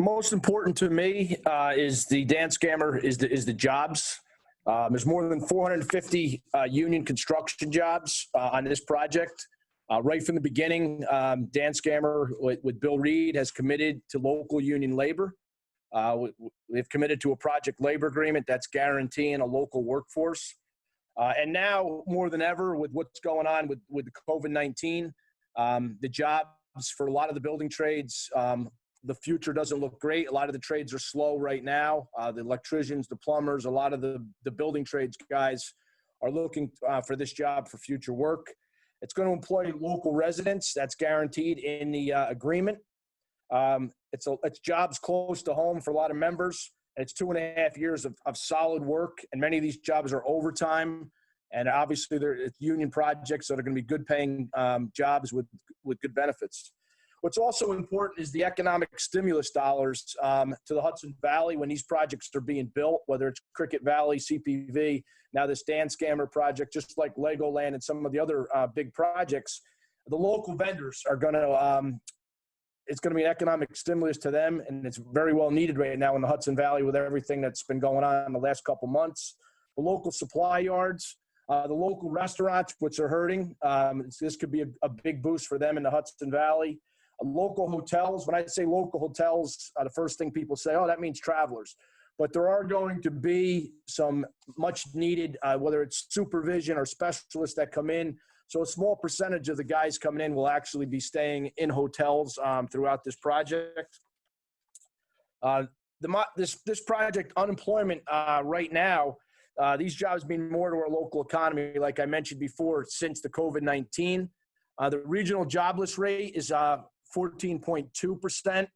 Most important to me is the dance scammer is the jobs. There's more than 450 union construction jobs on this project. Right from the beginning, Dan Scammer with Bill Reed has committed to local union labor. They've committed to a project labor agreement that's guaranteeing a local workforce. And now, more than ever, with what's going on with the COVID-19, the jobs for a lot of the building trades, the future doesn't look great. A lot of the trades are slow right now. The electricians, the plumbers, a lot of the building trades guys are looking for this job for future work. It's going to employ local residents. That's guaranteed in the agreement. It's jobs close to home for a lot of members. It's 2.5 years of solid work, and many of these jobs are overtime. And obviously, they're union projects, so they're going to be good-paying jobs with good benefits. What's also important is the economic stimulus dollars to the Hudson Valley when these projects are being built, whether it's Cricket Valley, CPV, now this Dan Scammer project, just like Legoland and some of the other big projects. The local vendors are going to it's going to be an economic stimulus to them, and it's very well needed right now in the Hudson Valley with everything that's been going on in the last couple months. The local supply yards, the local restaurants, which are hurting. This could be a big boost for them in the Hudson Valley. Local hotels, when I say local hotels, the first thing people say, oh, that means travelers. But there are going to be some much needed, whether it's supervision or specialists that come in. So a small percentage of the guys coming in will actually be staying in hotels throughout this project. This project, unemployment right now, these jobs mean more to our local economy, like I mentioned before, since the COVID-19. The regional jobless rate is 14.2%,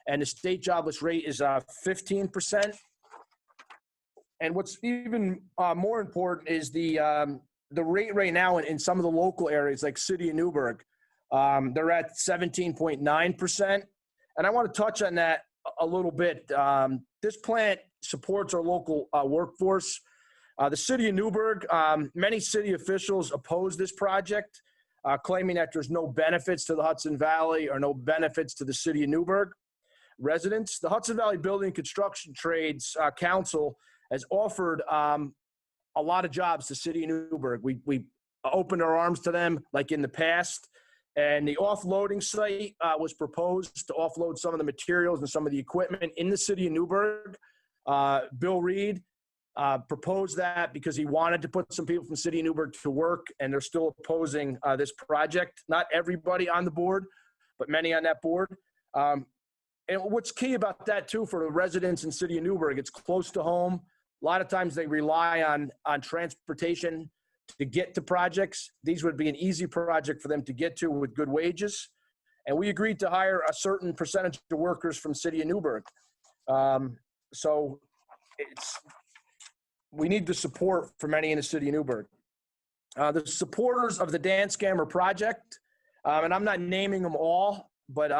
and the state jobless rate is 15%. And what's even more important is the rate right now in some of the local areas, like City of Newburgh. They're at 17.9%. And I want to touch on that a little bit. This plant supports our local workforce. The City of Newburgh, many city officials oppose this project, claiming that there's no benefits to the Hudson Valley or no benefits to the City of Newburgh residents. The Hudson Valley Building Construction Trades Council has offered a lot of jobs to City of Newburgh. We opened our arms to them like in the past, and the offloading site was proposed to offload some of the materials and some of the equipment in the City of Newburgh. Bill Reed proposed that because he wanted to put some people from City of Newburgh to work, and they're still opposing this project. Not everybody on the board, but many on that board. And what's key about that, too, for the residents in City of Newburgh, it's close to home. A lot of times they rely on transportation to get to projects. These would be an easy project for them to get to with good wages. And we agreed to hire a certain percentage of workers from City of Newburgh. So we need the support for many in the City of Newburgh. The supporters of the Dan Scammer project, and I'm not naming them all, but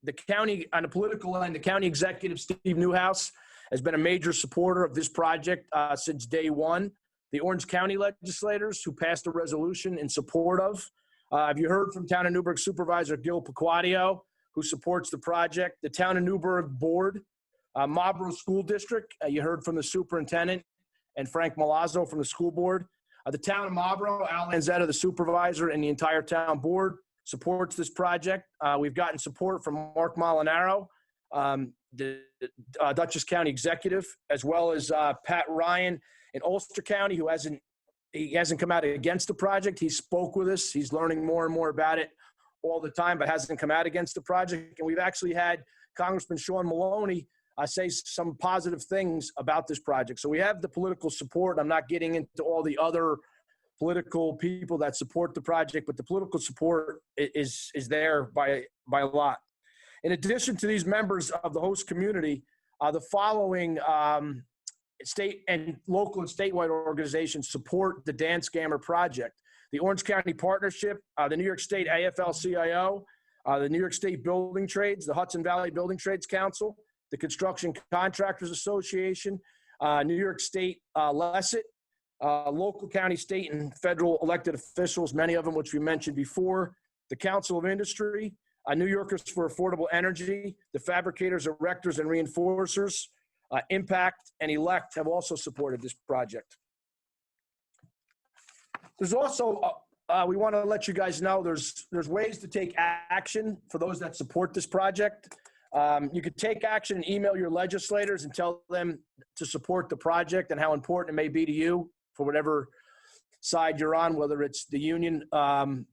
the county, on the political end, the county executive, Steve Newhouse, has been a major supporter of this project since day one. The Orange County legislators who passed a resolution in support of. Have you heard from Town of Newburgh Supervisor Gil Piquadio, who supports the project? The Town of Newburgh Board, Marlboro School District, you heard from the superintendent and Frank Malazzo from the school board. The Town of Marlboro, Al Lanzetta, the supervisor, and the entire town board supports this project. We've gotten support from Mark Molinaro, the Dutchess County executive, as well as Pat Ryan in Ulster County, who hasn't come out against the project. He spoke with us. He's learning more and more about it all the time, but hasn't come out against the project. And we've actually had Congressman Sean Maloney say some positive things about this project. So we have the political support. I'm not getting into all the other political people that support the project, but the political support is there by a lot. In addition to these members of the host community, the following state and local and statewide organizations support the Dan Scammer project: the Orange County Partnership, the New York State AFL-CIO, the New York State Building Trades, the Hudson Valley Building Trades Council, the Construction Contractors Association, New York State LESIT, local, county, state, and federal elected officials, many of them which we mentioned before, the Council of Industry, New Yorkers for Affordable Energy, the Fabricators, Erectors, and Reinforcers, Impact, and Elect have also supported this project. There's also, we want to let you guys know there's ways to take action for those that support this project. You could take action and email your legislators and tell them to support the project and how important it may be to you for whatever side you're on, whether it's the union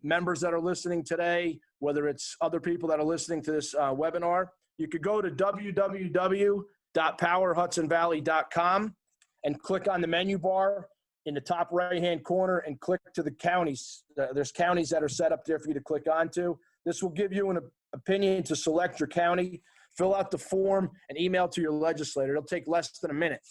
members that are listening today, whether it's other people that are listening to this webinar. You could go to www.powerhudsonvalley.com and click on the menu bar in the top right-hand corner and click to the counties. There's counties that are set up there for you to click onto. This will give you an opinion to select your county, fill out the form, and email to your legislator. It'll take less than a minute.